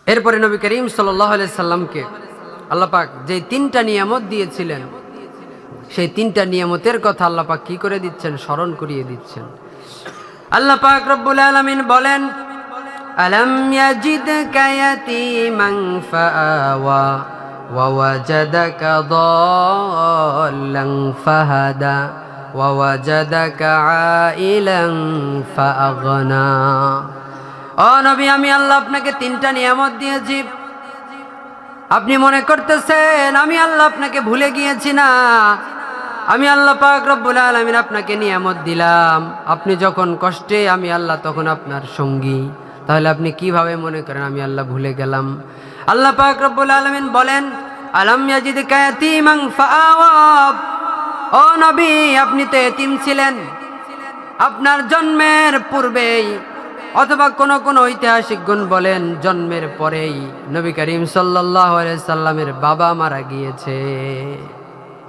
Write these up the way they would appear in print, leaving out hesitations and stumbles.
এরপরে নবী করিম সাল্লাল্লাহু আলাইহি সাল্লামকে আল্লাহ পাক যে তিনটা নিয়ামত দিয়েছিলেন, সেই তিনটা নিয়ামতের কথা আল্লাহ পাক কি করে দিচ্ছেন, স্মরণ করিয়ে দিচ্ছেন। আল্লাহ পাক রব্বুল আলামিন বলেন, আলাম ইয়াজিদকা ইয়াতীমান ফাআওয়া ওয়া ওয়াজাদাকা দাল্লান ফাহাদা ওয়া ওয়াজাদাকা আইলান ফাআগনা। ও নবী, আমি আল্লাহ আপনাকে তিনটা নিয়ামত দিয়েছি। আপনি মনে করতেছেন আমি আল্লাহ আপনাকে ভুলে গিয়েছি? না, আমি আল্লাহ পাক রব্বুল আলামিন আপনাকে নিয়ামত দিলাম। আপনি যখন কষ্টে, আমি আল্লাহ তখন আপনার সঙ্গী। তাহলে আপনি কিভাবে মনে করেন আমি আল্লাহ ভুলে গেলাম? আল্লাহ পাক রব্বুল আলামিন বলেন, আলাম ইয়াজিদকা ইয়াতীমান ফাআওয়া। ও নবী, আপনি তো এতিম ছিলেন। আপনার জন্মের পূর্বেই অথবা কোন ঐতিহাসিক গুণ বলেন জন্মের পরেই নবী করিম সাল্লাল্লাহু আলাইহি সাল্লামের বাবা মারা গিয়েছে।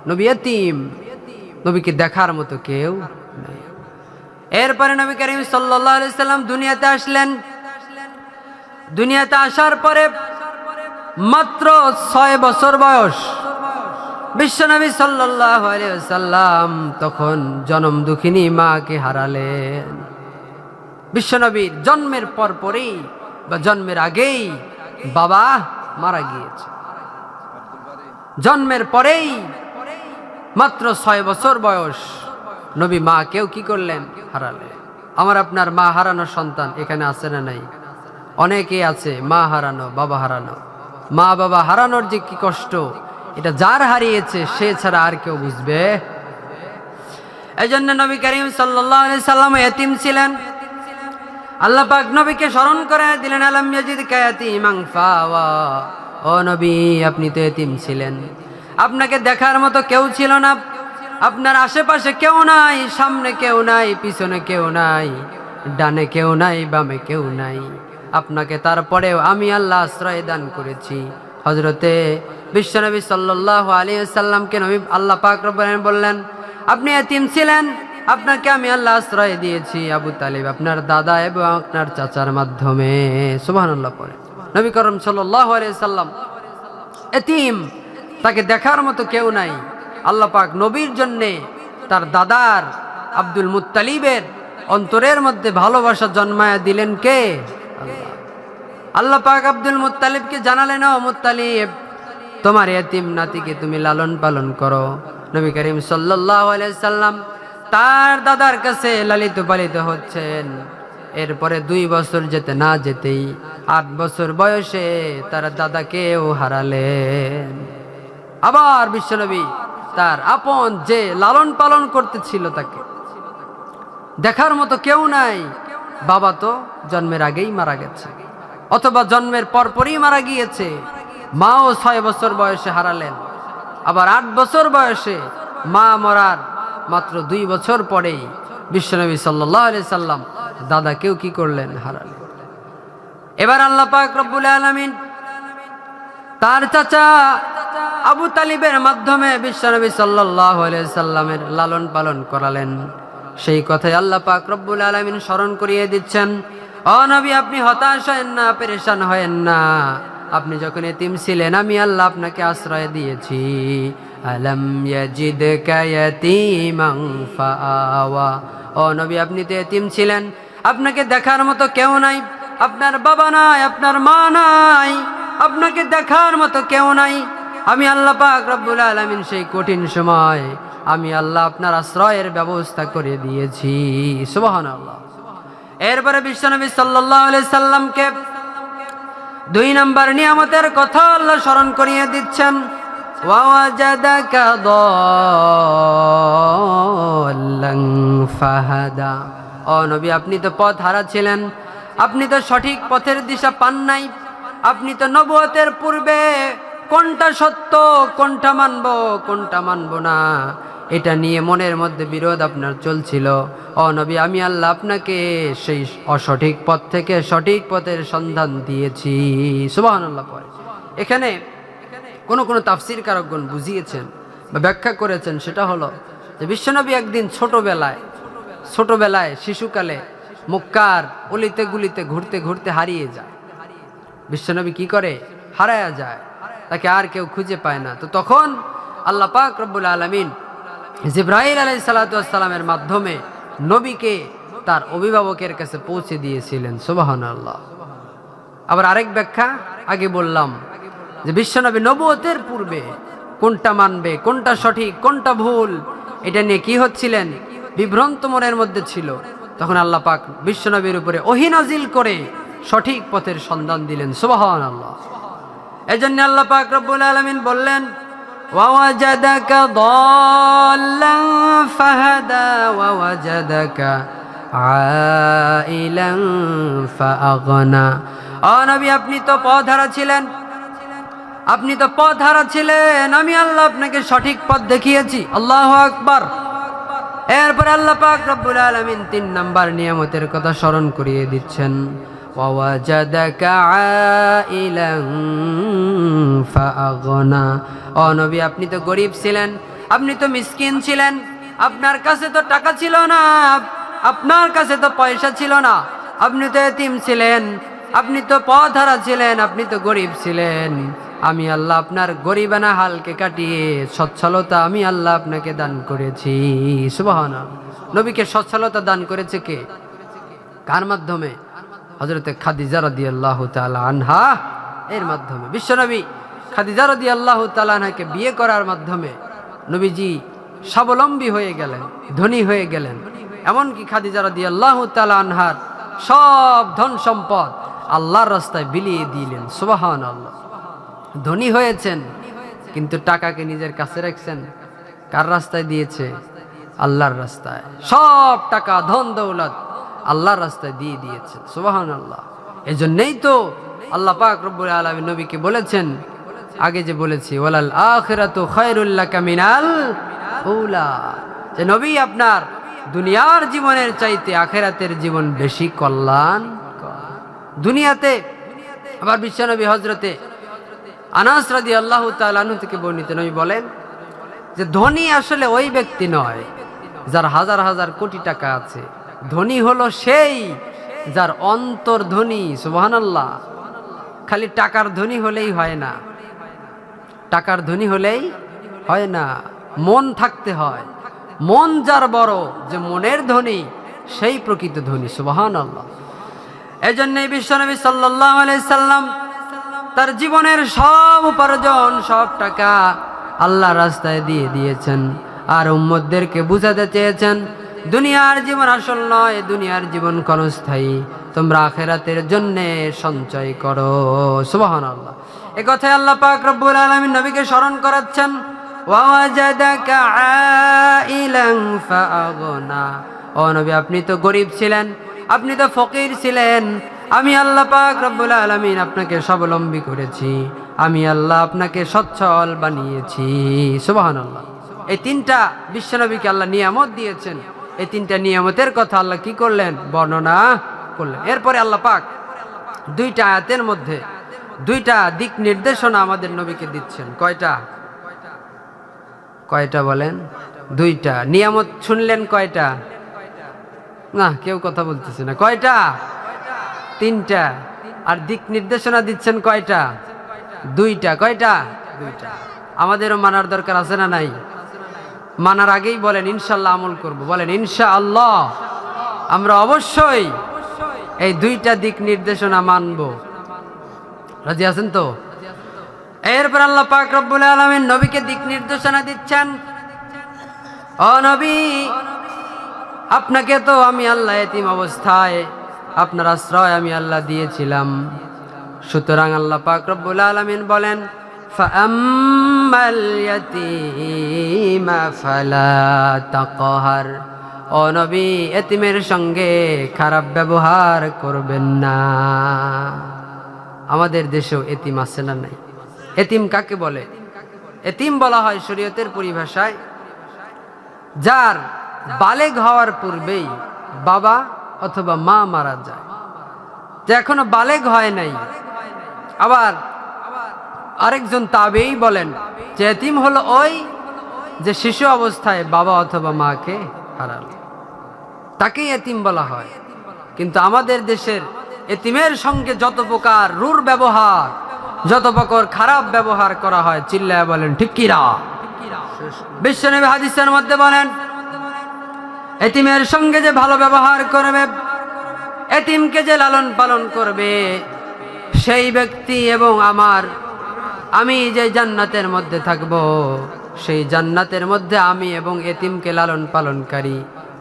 নবী এতিম, নবীকে দেখার মতো কেউ নেই। এরপরে নবী করিম সাল্লাল্লাহু আলাইহি সাল্লাম দুনিয়াতে আসলেন। দুনিয়াতে আসার পরে মাত্র 6 বছর বয়স। বিশ্বনবী সাল্লাল্লাহু আলাইহি সাল্লাম তখন জনম দুঃখিনী মাকে হারালেন। বিশ্বনবীর জন্মের পরপরই বা জন্মের আগেই বাবা মারা গিয়েছে। জন্মের পরেই মাত্র 6 বছর বয়স নবী মা কেউ কি করলেন, হারালেন। আমার আপনার মা হারানো সন্তান এখানে আছে না নাই? অনেকেই আছে মা হারানো, বাবা হারানো। মা বাবা হারানোর যে কি কষ্ট, এটা যার হারিয়েছে সে ছাড়া আর কেউ বুঝবে? এই জন্য নবী করিম সাল্লাল্লাহু আলাইহি সাল্লাম এতিম ছিলেন। আল্লাহ পাক নবীকে স্মরণ করে দিলেন, আলাম ইয়াজিদকা ইয়াতীমান ফাআওয়া। ও নবী, আপনি তো এতিম ছিলেন। আপনাকে দেখার মতো কেউ ছিল না। আপনার আশেপাশে কেউ নাই, সামনে কেউ নাই, পিছনে কেউ নাই, ডানে কেউ নাই, বামে কেউ নাই। আপনাকে তারপরেও আমি আল্লাহ আশ্রয় দান করেছি। হযরতে বিশ্বনবী সাল্লাল্লাহু আলাইহি সাল্লামকে নবী আল্লাহ পাক রব্বুল আলামিন বললেন, আপনি এতিম ছিলেন, আপনাকে আমি আল্লাহ আশ্রয় দিয়েছি আবু তালিব, আপনার দাদা এবং আপনার চাচার মাধ্যমে। সুবহানাল্লাহ পড়ে। নবী করিম সাল্লাল্লাহু আলাইহি সাল্লাম এতিম, তাকে দেখার মতো কেউ নাই। আল্লাহ পাক নবীর জন্যে তার দাদার আব্দুল মুত্তালিবের অন্তরের মধ্যে ভালোবাসা জন্মায়া দিলেন কে? আল্লাহ। আল্লাহ পাক আব্দুল মুত্তালিবকে জানালেন, ও মুত্তালিব, তোমার এতিম নাতিকে তুমি লালন পালন করো। নবী করিম সাল্লাল্লাহু আলাইহি সাল্লাম তার দাদার কাছে লালিত পালিত হচ্ছেন। এরপরে 2 বছর যেতে না যেতেই 8 বছর বয়সে তার দাদাকেও হারালেন। আবার বিশ্বনবী তার আপন যে লালন পালন করতেছিল তাকে দেখার মতো কেউ নাই। বাবা তো জন্মের আগেই মারা গেছে, অথবা জন্মের পরপরই মারা গিয়েছে। মাও 6 বছর বয়সে হারালেন। আবার 8 বছর বয়সে মা মরার মাত্র 2 বছর পরেই বিশ্বনবী সাল্লাল্লাহু আলাইহি সাল্লাম দাদাকেও কি করলেন, হারালেন। এবার আল্লাহ পাক রব্বুল আলামিন তার চাচা আবু তালিবের মাধ্যমে বিশ্বনবী সাল্লাল্লাহু আলাইহি সাল্লামের লালন পালন করালেন। সেই কথাই আল্লাহ পাক রব্বুল আলামিন স্মরণ করিয়ে দিচ্ছেন, ও নবী, আপনি হতাশ হয়েন না, পেরেশান হয়েন না। আপনি যখন এতিম ছিলেন আমি আল্লাহ আপনাকে আশ্রয় দিয়েছি। আলাম ইয়াজিদকা ইয়াতীমান ফাআওয়া। ও নবী, আপনি তো এতিম ছিলেন, আপনাকে দেখার মতো কেউ নাই। আপনার বাবা নাই, আপনার মা নাই, আপনাকে দেখার মতো কেউ নাই। আমি আল্লাহ পাক রব্বুল আলামিন সেই কঠিন সময় আমি আল্লাহ আপনার আশ্রয়ের ব্যবস্থা করে দিয়েছি। সুবহানাল্লাহ। এরপরে বিশ্বনবী সাল্লাল্লাহু আলাইহি সাল্লামকে 2 নম্বর নিয়ামতের কথা আল্লাহ স্মরণ করিয়ে দিচ্ছেন, ওয়া ওয়াজাদাকা দাল্লান ফাহাদা। ও নবী, আপনি তো পথ হারা ছিলেন, আপনি তো সঠিক পথের দিশা পান নাই। আপনি তো নবুয়তের পূর্বে কোনটা সত্য, কোনটা মানবো, কোনটা মানবো না, এটা নিয়ে মনের মধ্যে বিরোধ আপনার চলছিল। ও নবী, আমি আল্লাহ আপনাকে সেই অসঠিক পথ থেকে সঠিক পথের সন্ধান দিয়েছি। সুবহানাল্লাহ পড়ে। এখানে কোন তাফসীর কারকগণ বুঝিয়েছেন বা ব্যাখ্যা করেছেন, সেটা হলো যে বিশ্বনবী একদিন ছোটবেলায় শিশুকালে মক্কার অলিতে গুলিতে ঘুরতে ঘুরতে হারিয়ে যায়। বিশ্বনবী কি করে? হারায়া যায়, তাকে আর কেউ খুঁজে পায় না। তো তখন আল্লাহ পাক রব্বুল আলামিন জিবরাইল আলাইহিস সালাতু ওয়াস সালামের মাধ্যমে নবীকে তার অভিভাবকের কাছে পৌঁছে দিয়েছিলেন। সুবহানাল্লাহ। আবার আরেক ব্যাখ্যা, আগে বললাম যে বিশ্বনবী নবুয়তের পূর্বে কোনটা মানবে, কোনটা সঠিক, কোনটা ভুল, এটা নিয়ে কি হচ্ছিলেন? বিভ্রান্ত মনের মধ্যে ছিল। তখন আল্লাহ পাক বিশ্বনবীর উপরে ওহী নাজিল করে সঠিক পথের সন্ধান দিলেন। সুবহানাল্লাহ। এজন্য আল্লাহ পাক রব্বুল আলামিন বললেন, ওয়াওয়াজাদাকা দাল্লান ফাহাদা ওয়াওয়াজাদাকা আইলান ফাআগনা। ও নবী, আপনি তো পথহারা ছিলেন, আপনি তো পথহারা ছিলেন, আমি আল্লাহ আপনাকে সঠিক পথ দেখিয়েছি। আল্লাহু আকবার। এরপর আল্লাহ পাক রব্বুল আলামিন ৩ নাম্বার নিয়ামতের কথা স্মরণ করিয়ে দিচ্ছেন, ওয়াওয়াজাদাকা আইলান ফাআগনা। ও নবী, আপনি তো গরিব ছিলেন, আপনি তো মিসকিন ছিলেন, আপনার কাছে তো টাকা ছিল না, আপনার কাছে তো পয়সা ছিল না, আপনি তো এতিম ছিলেন, আপনি তো পথহারা ছিলেন, আপনি তো গরিব ছিলেন। আমি আল্লাহ আপনার গরিবানা হালকে কাটিয়ে সচ্ছলতা আমি আল্লাহ আপনাকে দান করেছি। সুবহানাল্লাহ। নবীকে সচ্ছলতা দান করেছে কে? কার মাধ্যমে? হযরতে খাদিজা রাদিয়াল্লাহু তাআলা আনহা এর মাধ্যমে। বিশ্বনবী খাদিজা রাদিয়াল্লাহু তাআলা আনহাকে বিয়ে করার মাধ্যমে নবীজি স্বাবলম্বী হয়ে গেলেন, ধনী হয়ে গেলেন। এমনকি খাদিজা রাদিয়াল্লাহু তাআলা আনহার সব ধন সম্পদ আল্লাহর রাস্তায় বিলিয়ে দিলেন। সুবহানাল্লাহ। ধনী হয়েছেন, কিন্তু টাকাকে নিজের কাছে রাখছেন। কার রাস্তায় দিয়েছে? আল্লাহর রাস্তায়। সব টাকা, ধন দৌলত আল্লাহর রাস্তায় দিয়ে দিয়েছেন। সুবহানাল্লাহ। এজন্যই তো আল্লাহ পাক রব্বুল আলামিন নবীকে বলেছেন, আগে যে বলেছি, ওয়ালাল আখিরাতু খায়রুল লাকা মিনাল উলা, যে নবী আপনার দুনিয়ার জীবনের চাইতে আখিরাতের জীবন বেশি কল্যাণ। দুনিয়াতে আবার বিশ্বনবী হযরতে আনাস রাদিয়াল্লাহু তাআলা আনহু থেকে বর্ণিত, নবী বলেন যে ধনী আসলে ওই ব্যক্তি নয় যার হাজার হাজার কোটি টাকা আছে, ধনী হলো সেই যার অন্তর ধনী। সুবহানাল্লাহ। খালি টাকার ধনী হলেই হয় না, টাকার ধনী হলেই হয় না, মন থাকতে হয়। মন যার বড়, যে মনের ধনী, সেই প্রকৃত ধনী। সুবহানাল্লাহ। এজন্যই বিশ্বনবী সাল্লাল্লাহু আলাইহি সাল্লাম তার জীবনের সব উপার্জন, সব টাকা আল্লাহর রাস্তায় দিয়ে দিয়েছেন। আর উম্মতদেরকে বুঝাতে চেয়েছেন, দুনিয়ার জীবন আসল নয়, দুনিয়ার জীবন ক্ষণস্থায়ী, তোমরা আখিরাতের জন্য সঞ্চয় করো। সুবহানাল্লাহ। এই কথাই আল্লাহ পাক রব্বুল আলামিন নবীকে স্মরণ করাচ্ছেন, ওয়াওয়াজাদাকা আইলান ফাআগনা। ও নবী, আপনি তো গরিব ছিলেন, আপনি তো ফকির ছিলেন, আমি আল্লাহ পাক রব্বুল আলামিন আপনাকে স্বাবলম্বী করেছি, আমি আল্লাহ আপনাকে সচ্ছল বানিয়েছি। সুবহানাল্লাহ। এই 3টা বিশ্বনবীকে আল্লাহ নিয়ামত দিয়েছেন। এই 3টা নিয়ামতের কথা আল্লাহ কি করলেন? বর্ণনা করলেন। এরপরে আল্লাহ পাক 2টা আয়াতের মধ্যে 2টা দিক নির্দেশনা আমাদের নবীকে দিচ্ছেন। কয়টা? কয়টা বলেন? 2টা। নিয়ামত শুনলেন কয়টা? না, কেউ কথা বলতেছে না। কয়টা? 3টা। আর দিক নির্দেশনা দিচ্ছেন কয়টা? 2টা। কয়টা? 2টা। আমাদেরও মানার দরকার আছে না নাই? মানার আগেই বলেন ইনশাআল্লাহ আমল করব। বলেন ইনশাআল্লাহ আমরা অবশ্যই এই 2টা দিক নির্দেশনা মানব। রাজি আছেন তো? এরপর আল্লাহ পাক রব্বুল আলামিন নবীকে দিক নির্দেশনা দিচ্ছেন, ও নবী, আপনাকে তো আমি আল্লাহ এতিম অবস্থায় আপনার আশ্রয় আমি আল্লাহ দিয়েছিলাম। সুতরাং আল্লাহ পাক রব্বুল আলামিন বলেন, ফাআম্মাল ইয়াতীমা ফালা তাকহার। ও নবী, এতিমের সঙ্গে খারাপ ব্যবহার করবেন না। আমাদের দেশেও এতিম আছে না নাই? এতিম কাকে বলে? এতিম বলা হয় শরীয়তের পরিভাষায় যার বালেগ হওয়ার পূর্বেই বাবা অথবা মা মারা যায়, যে এখনো বালেগ হয় নাই। আবার আরেকজন তাবেঈ বলেন যে এতিম হলো ওই যে শিশু অবস্থায় বাবা অথবা মাকে হারাল, তাকেই এতিম বলা হয়। কিন্তু আমাদের দেশের এতিমের সঙ্গে যত প্রকার রূঢ় ব্যবহার, যত প্রকার খারাপ ব্যবহার করা হয়, চিল্লায় বলেন ঠিক কিনা? বিশ্বনবী হাদিসের মধ্যে বলেন, এতিমের সঙ্গে যে ভালো ব্যবহার করবে, এতিমকে যে লালন পালন করবে, সেই ব্যক্তি এবং আমি যে জান্নাতের মধ্যে থাকব, সেই জান্নাতের মধ্যে আমি এবং এতিমকে লালন পালনকারী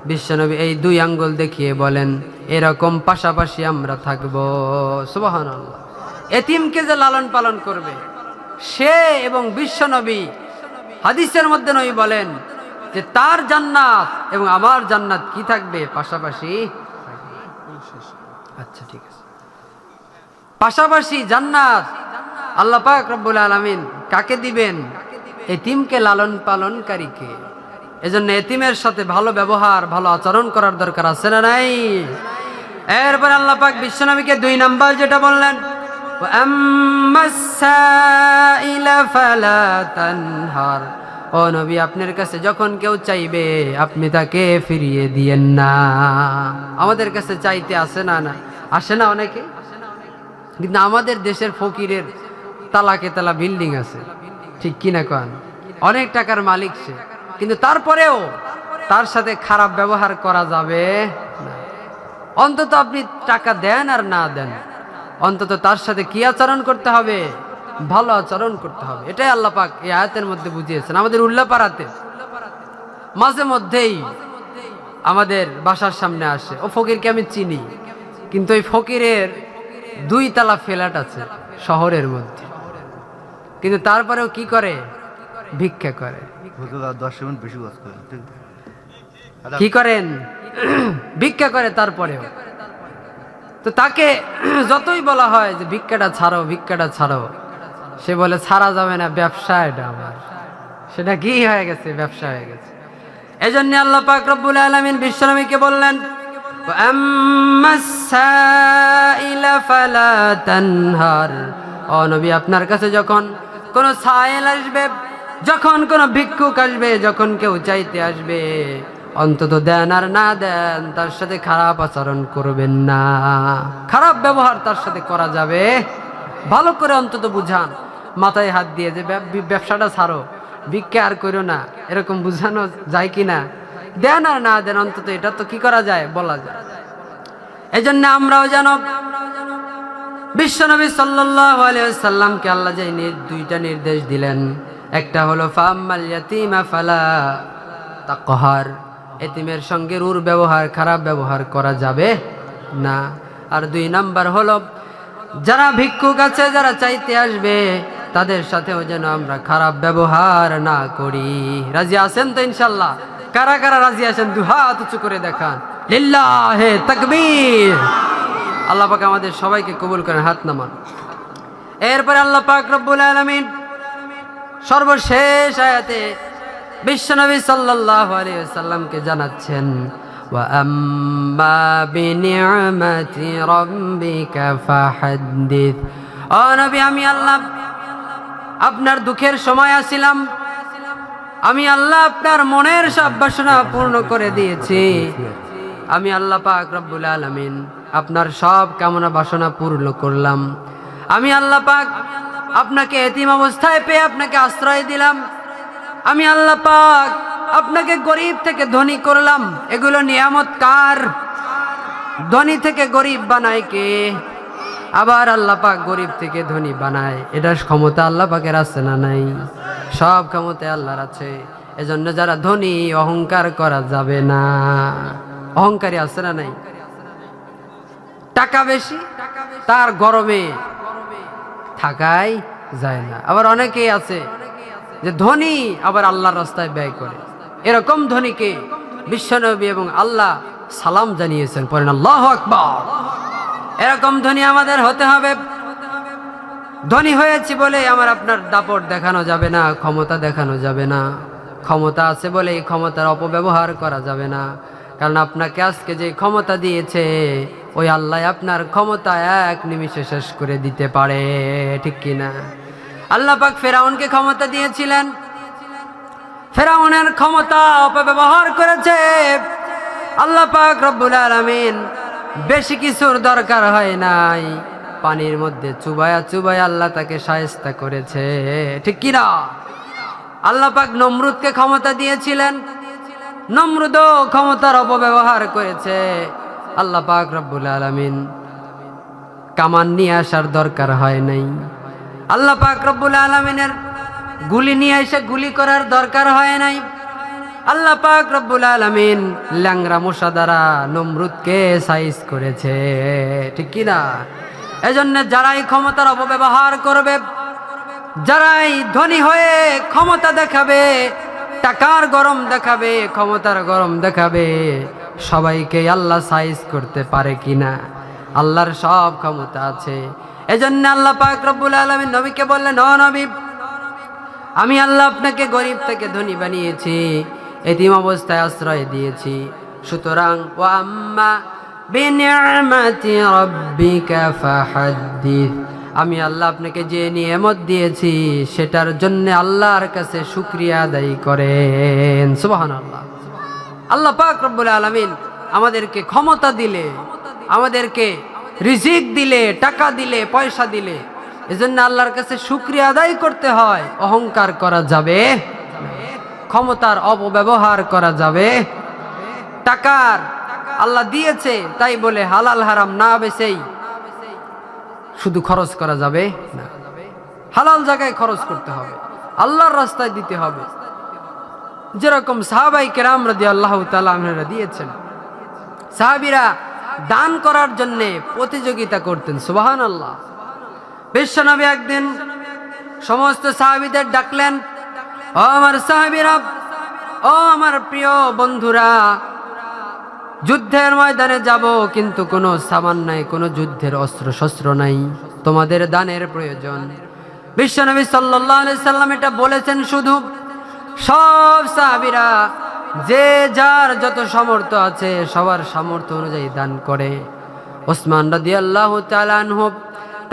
বিশ্বনবী এই দুই আঙ্গুল দেখিয়ে বলেন, এরকম পাশাপাশি আমরা থাকব। সুবহানাল্লাহ। এতিমকে যে লালন পালন করবে সে এবং বিশ্বনবী হাদিসের মধ্যে নবী বলেন যে তার জান্নাত এবং আমার জান্নাত কি থাকবে? পাশাপাশি। আচ্ছা ঠিক আছে, পাশাপাশি জান্নাত আল্লাহ পাক রব্বুল আলামিন কাকে দিবেন? এতিমকে লালন পালনকারীকে। এজন্য এতিমের সাথে ভালো ব্যবহার, ভালো আচরণ করার দরকার আছে না নাই? এরপর আল্লাহ পাক বিশ্বনবীকে 2 নাম্বার যেটা বললেন, ও নবী, আপনার কাছে যখন কেউ চাইবে আপনি তাকে ফিরিয়ে দিয়েন না। আমাদের কাছে চাইতে আসে না আসে না অনেকে, কিন্তু আমাদের দেশের ফকিরের তালাকে তালা বিল্ডিং আছে, ঠিক কিনা কন? অনেক টাকার মালিক সে, কিন্তু তারপরেও তার সাথে খারাপ ব্যবহার করা যাবে না। অন্তত আপনি টাকা দেন আর না দেন, অন্তত তার সাথে কি আচরণ করতে হবে? ভালো আচরণ করতে হবে। এটাই আল্লাহ পাক এই আয়াতের মধ্যে বুঝিয়েছেন। আমাদের উল্লাপাড়াতে মাঝে মধ্যেই আমাদের বাসার সামনে আসে, ও ফকিরকে আমি চিনি, কিন্তু ওই ফকিরের 2 তলা ফ্ল্যাট আছে শহরের মধ্যে, কিন্তু তারপরেও কি করে? ভিক্ষা করে। কি করেন? ভিক্ষা করে। তারপরেও তো তাকে যতই বলা হয় যে ভিক্ষাটা ছাড়ো, ভিক্ষাটা ছাড়ো, সে বলে ছাড়া যাবে না, ব্যবসা এটা আমার। সেটা কি হয়ে গেছে? ব্যবসা হয়ে গেছে। এজন্য আল্লাহ পাক রব্বুল আলামিন বিশ্বনবীকে বললেন, ও নবী, আপনার কাছে যখন কোন সায়েল আসবে, যখন কোন ভিক্ষুক আসবে, যখন কেউ চাইতে আসবে, অন্তত দেন আর না দেন তার সাথে খারাপ আচরণ করবেন না। খারাপ ব্যবহার তার সাথে করা যাবে, ভালো করে অন্তত বুঝান, মাথায় হাত দিয়ে যে ব্যবসাটা ছাড়ো, ভিক্ষা আর করো না, এরকম বুঝানো যায় কিনা? দেন আর না দেন, অন্তত এটা তো কি করা যায়? বলা যায়। এজন্য আমরাও যেন বিশ্বনবী সাল্লাল্লাহু আলাইহি ওয়াসাল্লামকে আল্লাহ যে 2টা নির্দেশ দিলেন, একটা হলো ফাম্মাল ইয়াতীমা ফালা তাকহার, এতিমের সঙ্গে রূঢ় ব্যবহার, খারাপ ব্যবহার করা যাবে না। আর 2 নাম্বার হলো যারা ভিক্ষুক আছে, যারা চাইতে আসবে, তাদের সাথেও যেন আমরা খারাপ ব্যবহার না করি। রাজি আছেন তো ইনশাআল্লাহ? কারা কারা রাজি আছেন? 2 হাত উঁচু করে দেখান। লিল্লাহে তাকবীর। আল্লাহ পাক আমাদের সবাইকে কবুল করেন। হাত নামান। এরপরে আল্লাহ পাক রব্বুল আলামিন সর্বশেষ আয়াতে বিশ্বনবী সাল্লাল্লাহু আলাইহি ওয়াসাল্লামকে জানাচ্ছেন, ওয়া আম্মা বিনি'মাতি রাব্বিকা ফাহাদ্দিস। ও নবী, আমি আল্লাহ আপনার দুঃখের সময় আসিলাম, আমি আল্লাহ আপনার মনের সব বাসনা পূর্ণ করে দিয়েছি। আমি আল্লাহ পাক রব্বুল আলামিন আপনার সব কামনা বাসনা পূর্ণ করলাম। আমি আল্লাহ পাক আপনাকে এতিম অবস্থায় পেয়ে আপনাকে আশ্রয় দিলাম। আমি আল্লাহ পাক আপনাকে গরিব থেকে ধনী করলাম। এগুলো নিয়ামত কার? ধনী থেকে গরিব বানায় কে? আবার আল্লাহ পাক গরিব থেকে ধনী বানায়, এটার ক্ষমতা আল্লাহ পাকের আছে না নাই? সব ক্ষমতা আল্লাহর আছে। এজন্য যারা ধনী, অহংকার করা যাবে না। অহংকারী আছে না নাই? টাকা বেশি, তার গরমে থাকাই যায় না। আবার অনেকেই আছে যে ধনী, আবার আল্লাহর রাস্তায় ব্যয় করে। এরকম ধনীকে বিশ্বনবী এবং আল্লাহ সালাম জানিয়েছেন। পড়েন আল্লাহু আকবার। এরকম ধনী আমাদের হতে হবে। ধনী হয়েছি বলে আমার আপনার দাপট দেখানো যাবে না, ক্ষমতা দেখানো যাবে না। ক্ষমতা আছে বলে এই ক্ষমতার অপব্যবহার করা যাবে না। কারণ আপনাকে আজকে যে ক্ষমতা দিয়েছে, ওই আল্লাহ আপনার ক্ষমতা 1 নিমিষে শেষ করে দিতে পারে, ঠিক কিনা? আল্লাহ পাক ফেরাউনকে ক্ষমতা দিয়েছিলেন, ফেরাউনের ক্ষমতা অপব্যবহার করেছে। আল্লাহ পাক রব্বুল আলামিন বেশি কিছুর দরকার হয় নাই, পানির মধ্যে চুবায়া চুবায়া আল্লাহ তাকে শায়েস্তা করেছে, ঠিক কিনা? আল্লাহ পাক নমরুদকে ক্ষমতা দিয়েছিলেন, নমরুদও ক্ষমতার অপব্যবহার করেছে। আল্লাহ পাক রব্বুল আলামিন কামান নিয়ে আসার দরকার হয় নাই, আল্লাহ পাক রব্বুল আলামিনের গুলি নিয়ে এসে গুলি করার দরকার হয় নাই। আল্লাহ পাক রব্বুল আলামিন ল্যাংরা মশা দ্বারা নমরুদকে সাইজ করেছে, ঠিক কিনা? এজন্য যারাই ক্ষমতার অপব্যবহার করবে, যারাই ধনী হয়ে ক্ষমতা দেখাবে, টাকার গরম দেখাবে, ক্ষমতার গরম দেখাবে, সবাইকে আল্লাহ সাইজ করতে পারে কিনা? আল্লাহর সব ক্ষমতা আছে। এজন্য আল্লাহ পাক রব্বুল আলামিন নবীকে বললেন, ও নবী, আমি আল্লাহ আপনাকে গরিব থেকে ধনী বানিয়েছি, এতিম অবস্থায় আশ্রয় দিয়েছি, সুতরাং ওয়া আম্মা বিনিআমাতি রাব্বিকা ফাহাদ্দিস, আমি আল্লাহ আপনাকে যে নিয়ামত দিয়েছি সেটার জন্য আল্লাহর কাছে শুকরিয়া আদায় করেন। সুবহানাল্লাহ। আল্লাহ পাক রব্বুল আলামিন আমাদেরকে ক্ষমতা দিলে, আমাদেরকে রিজিক দিলে, টাকা দিলে, পয়সা দিলে, এজন্য আল্লাহর কাছে শুকরিয়া আদায় করতে হয়। অহংকার করা যাবে, ক্ষমতার অপব্যবহার করা যাবে, টাকার আল্লাহ দিয়েছে তাই বলে হালাল হারাম না বেচেই শুধু খরচ করা যাবে না। হালাল জায়গায় খরচ করতে হবে, আল্লাহর রাস্তায় দিতে হবে, যেরকম সাহাবায়ে কেরাম রাদিয়াল্লাহু তাআলা আনহুরা দিয়েছেন। সাহাবীরা দান করার জন্য প্রতিযোগিতা করতেন, সুবহানাল্লাহ। বিশ্বনবী একদিন সমস্ত সাহাবীদের ডাকলেন, ও আমার সাহাবীরা, ও আমার প্রিয় বন্ধুরা, যুদ্ধের ময়দানে যাব কিন্তু কোনো সামান নাই, কোনো যুদ্ধের অস্ত্র শস্ত্র নাই, তোমাদের দানের প্রয়োজন। বিশ্বনবী সাল্লাল্লাহু আলাইহি সাল্লাম এটা বলেছেন শুধু, সব সাহাবীরা যে যার যত সামর্থ্য আছে সবার সামর্থ্য অনুযায়ী দান করে। ওসমান রাদিয়াল্লাহু তাআলা আনহু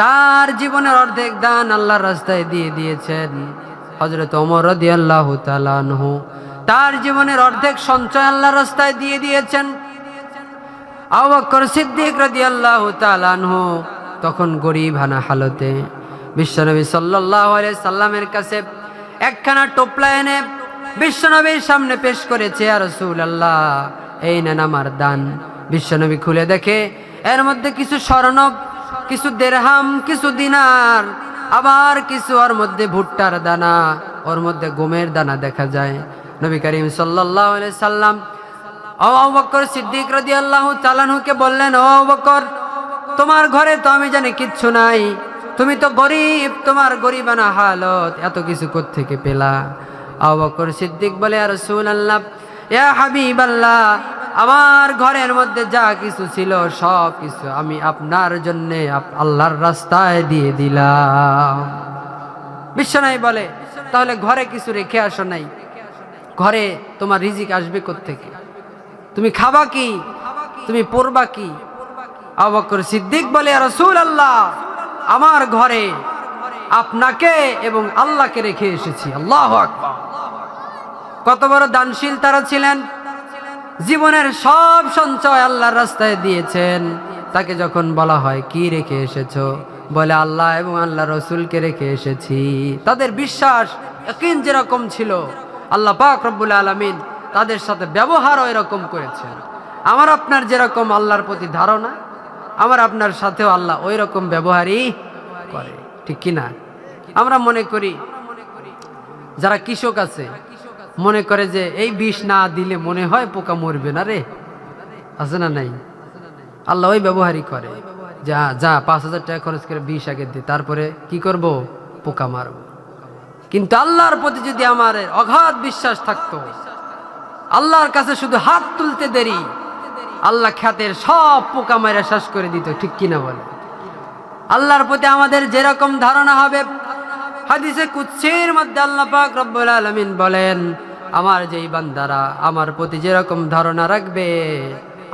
তার জীবনের অর্ধেক দান আল্লাহর রাস্তায় দিয়ে দিয়েছেন। হযরত ওমর রাদিয়াল্লাহু তাআলা আনহু তার জীবনের অর্ধেক সঞ্চয় আল্লাহর রাস্তায় দিয়ে দিয়েছেন। আবু বকর সিদ্দিক রাদিয়াল্লাহু তাআলা আনহু তখন গরীবানা হালতে বিশ্বনবী সাল্লাল্লাহু আলাইহি সাল্লামের কাছে একখানা টোপলা এনে বিশ্বনবীর সামনে পেশ করেছে, ইয়া রাসূলুল্লাহ, এই নেন আমার দান। বিশ্বনবী খুলে দেখে এর মধ্যে কিছু স্বর্ণ, কিছু দিরহাম, কিছু দিনার, আবার কিছু ওর মধ্যে ভুট্টার দানা, ওর মধ্যে গমের দানা দেখা যায়। নবী করিম সাল্লাল্লাহু আলাইহি সাল্লাম আবু বকর সিদ্দিক রাদিয়াল্লাহু তাআলা আনহুকে বললেন, ও আবু বকর, তোমার ঘরে তো আমি জানি কিচ্ছু নাই, তুমি তো গরিব, তোমার গরিবানা হালত, এত কিছু কোত্থেকে পেলা? আবু বকর সিদ্দিক বলে, ইয়া রাসূলুল্লাহ, ইয়া হাবিবাল্লাহ, আমার ঘরের মধ্যে যা কিছু ছিল সব কিছু আমি আপনার জন্য আল্লাহর রাস্তায় দিয়ে দিলাম। বিশ্বনবী বলে, তাহলে ঘরে কিছু রেখে আসো নাই? ঘরে তোমার রিজিক আসবে কোত্থেকে? তুমি খাবা কি? তুমি পরবা কি? আবু বকর সিদ্দিক বলে, ইয়া রাসূলুল্লাহ, আমার ঘরে আপনাকে এবং আল্লাহকে রেখে এসেছি। আল্লাহু আকবার। কত বড় দানশীল তারা ছিলেন, জীবনের সব সঞ্চয় আল্লাহর রাস্তায় দিয়েছেন। তাকে যখন বলা হয় কি রেখে এসেছো, বলে আল্লাহ এবং আল্লাহ রসুলকে রেখে এসেছি। তাদের বিশ্বাস ইয়াকিন যেরকম ছিল, আল্লাহ পাক রব্বুল আলামিন তাদের সাথে ব্যবহারও এরকম করেছেন। আমার আপনার যেরকম আল্লাহর প্রতি ধারণা, আমার আপনার সাথেও আল্লাহ ওই রকম ব্যবহারই করে, ঠিক কিনা? আমরা মনে করি, যারা কৃষক আছে মনে করে যে এই বিষ না দিলে মনে হয় পোকা মরবে না, রে আছে না নাই? আল্লাহ ওই ব্যবহারই করে, যা যা ৫,০০০ টাকা খরচ করে বিষ আগে দে, তারপরে কি করব? পোকা মারব। কিন্তু আল্লাহর প্রতি যদি আমার অগাধ বিশ্বাস থাকতো, আল্লাহর কাছে শুধু হাত তুলতে দেরি, আল্লাহ খ্যাতের সব পোকা মারা শেষ করে দিত, ঠিক কিনা বলে? আল্লাহর প্রতি আমাদের যেরকম ধারণা হবে, হাদিসে কুদসির মধ্যে আল্লাহ পাক রব্বুল আলামিন বলেন, আমার যেই বান্দারা আমার প্রতি যেরকম ধারণা রাখবে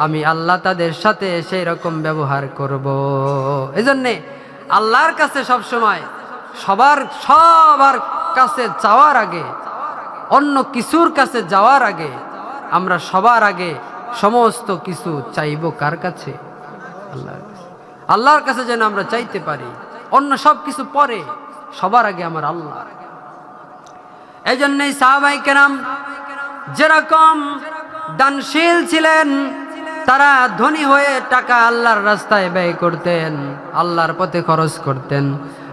আমি আল্লাহ তাদের সাথে সেই রকম ব্যবহার করব। এজন্যে আল্লাহর কাছে সবসময় সবার কাছে চাওয়ার আগে, অন্য কিছুর কাছে যাওয়ার আগে আমরা সবার আগে সমস্ত কিছু চাইব কার কাছে? আল্লাহর কাছে যেন আমরা চাইতে পারি, অন্য সব কিছু পরে, সবার আগে আমার আল্লাহ। এই জন্যই সাহাবায়ে কেরাম যেরকম দানশীল ছিলেন, তারা ধনী হয়ে টাকা আল্লাহর রাস্তায় ব্যয় করতেন, আল্লাহর পথে খরচ করতেন।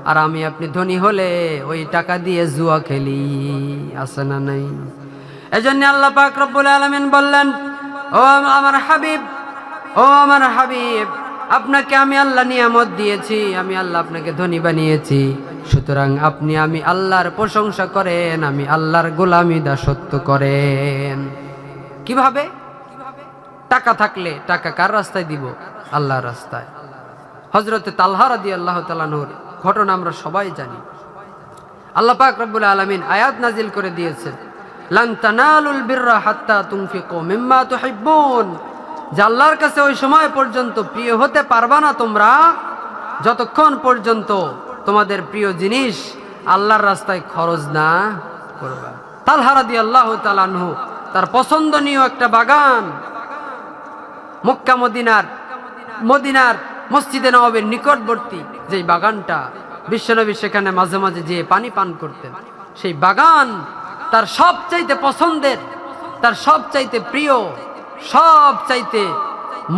আর আমি আপনি ধনী হলে ওই টাকা দিয়ে জুয়া খেলি, আছে না নাই? এজন্য আল্লাহ পাক রব্বুল আলামিন বললেন, ও আমার হাবিব, ও আমার হাবিব, আপনাকে আমি আল্লাহ নিয়ামত দিয়েছি, আমি আল্লাহ আপনাকে ধনী বানিয়েছি, সুতরাং আপনি আমি আল্লাহর প্রশংসা করেন, আমি আল্লাহর গোলামি দাসত্ব করেন। কিভাবে? টাকা থাকলে টাকা কার রাস্তায় দিব? আল্লাহর রাস্তায়। হযরতে তালহা রাদিয়াল্লাহু তাআলা আনহুর ঘটনা আমরা সবাই জানি। আল্লাহ পাক রব্বুল আলামিন আয়াত নাজিল করে দিয়েছে, লান তানালুল বিররা হাত্তা তুনফিকু মিম্মা তুহিব্বুন, যে আল্লাহর কাছে ওই সময় পর্যন্ত প্রিয় হতে পারবা না তোমরা যতক্ষণ পর্যন্ত তোমাদের প্রিয় জিনিস আল্লাহর রাস্তায় খরচ না করবা। তালহা রাদিয়াল্লাহু তাআলা আনহু তার পছন্দনীয় একটা বাগান মক্কা মদিনার মসজিদে নববীর নিকটবর্তী যেই বাগানটা, বিশ্বনবী সেখানে মাঝে মাঝে যেয়ে পানি পান করতেন, সেই বাগান তার সবচাইতে পছন্দের, তার সবচাইতে প্রিয়, সবচাইতে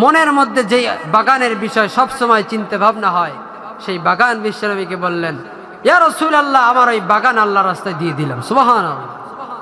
মনের মধ্যে যে বাগানের বিষয় সবসময় চিন্তা ভাবনা হয়, সেই বাগান বিশ্বনবীকে বললেন, ইয়া রাসূলুল্লাহ, আমার ওই বাগান আল্লাহর রাস্তায় দিয়ে দিলাম। সুবহানাল্লাহ।